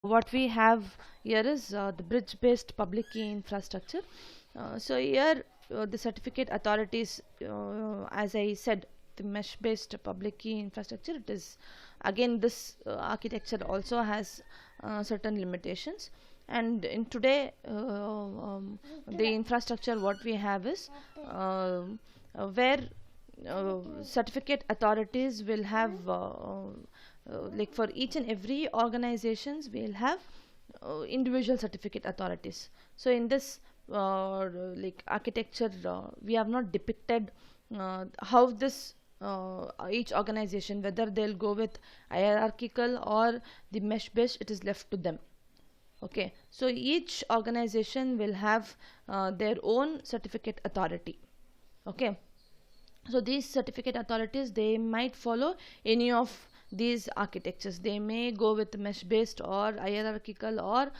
what we have here is the bridge based public key infrastructure. So here the certificate authorities, as I said, the mesh based public key infrastructure, it is again this architecture also has certain limitations. And in today the infrastructure what we have is where certificate authorities will have like for each and every organizations we'll have individual certificate authorities. So in this like architecture we have not depicted how this each organization, whether they'll go with hierarchical or the mesh based, it is left to them. Okay, so each organization will have their own certificate authority. Okay, so these certificate authorities, they might follow any of these architectures. They may go with mesh based or hierarchical or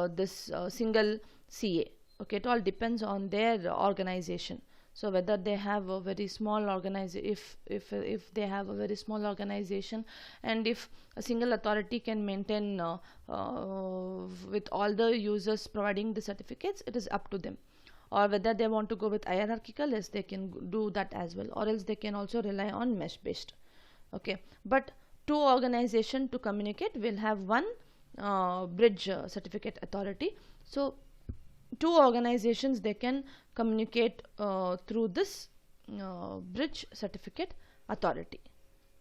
this single CA. Okay, it all depends on their organization. So whether they have a very small organization, if they have a very small organization, and if a single authority can maintain with all the users providing the certificates, it is up to them. Or whether they want to go with hierarchical, yes, they can do that as well, or else they can also rely on mesh based. Okay, but two organization to communicate will have one bridge certificate authority. So two organizations, they can communicate through this bridge certificate authority.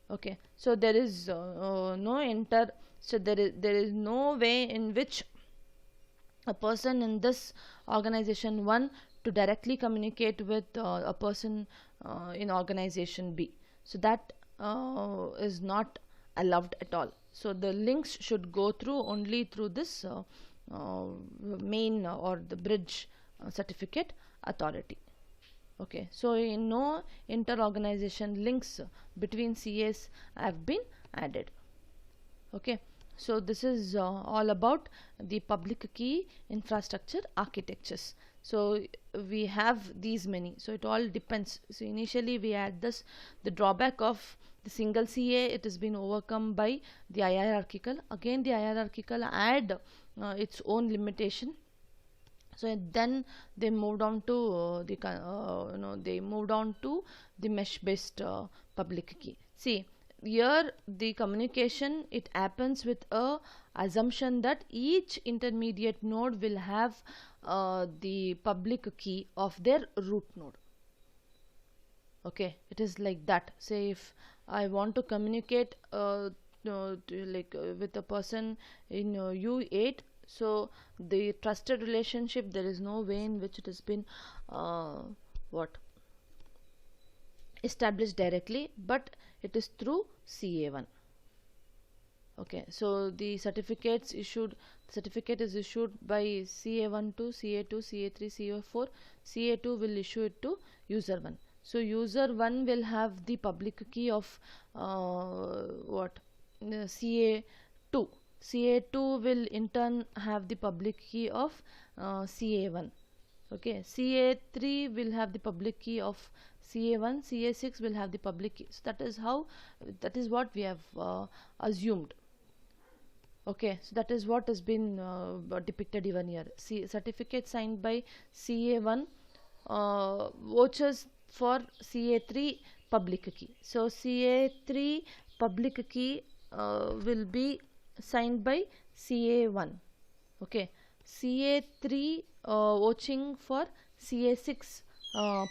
Okay, so there is no inter so there is no way in which a person in this organization 1 to directly communicate with a person in organization B. So that is not allowed at all. So the links should go through only through this uh, main or the bridge certificate authority. Okay, so in no inter-organization links between CAs have been added. Okay, so this is all about the public key infrastructure architectures. So we have these many, so it all depends. So initially we had this, the drawback of the single CA, it has been overcome by the hierarchical. Again the hierarchical add its own limitation. So then they moved on to they moved on to the mesh based public key. See, here the communication, it happens with a assumption that each intermediate node will have the public key of their root node. Okay, it is like that. Say if I want to communicate with a person in U8, so the trusted relationship, there is no way in which it has been what established directly, but it is through CA1. Okay, so the certificate is issued by CA1 to CA2, CA3, CA4. CA2 will issue it to user 1. So user 1 will have the public key of what CA2. CA2 will in turn have the public key of CA1. Okay, CA3 will have the public key of CA1. CA6 will have the public key. So that is how, that is what we have assumed. Okay, so that is what has been depicted even here. Certificate signed by CA1 vouchers for CA3 public key. So CA3 public key will be signed by CA1. Okay, CA3 vouching for CA6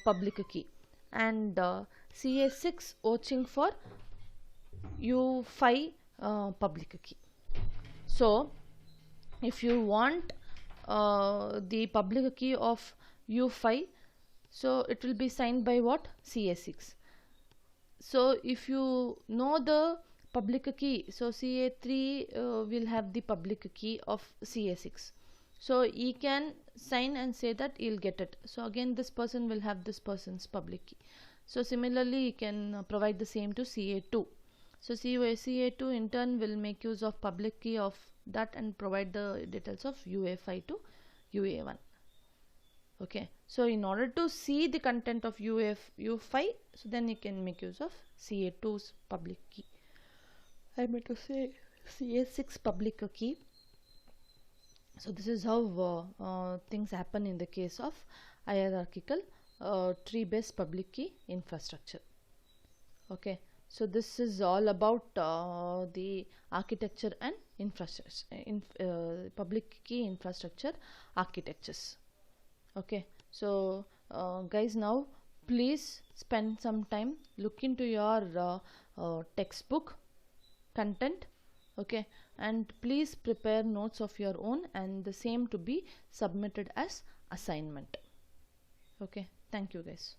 public key, and CA6 vouching for U5 public key. So if you want the public key of U5, so it will be signed by what? CA6. So if you know the public key, so CA3 will have the public key of CA6. So he can sign and say that he'll get it. So again this person will have this person's public key. So similarly he can provide the same to CA2. So CA2 in turn will make use of public key of that and provide the details of UA5 to UA1. Okay, so in order to see the content of U5, so then you can make use of CA2's public key. I meant to say CA6 public key. So this is how things happen in the case of hierarchical tree based public key infrastructure. Okay, so this is all about the architecture and infrastructure in public key infrastructure architectures. Okay, so guys, now please spend some time, look into your textbook content. Okay, and please prepare notes of your own and the same to be submitted as assignment. Okay, thank you guys.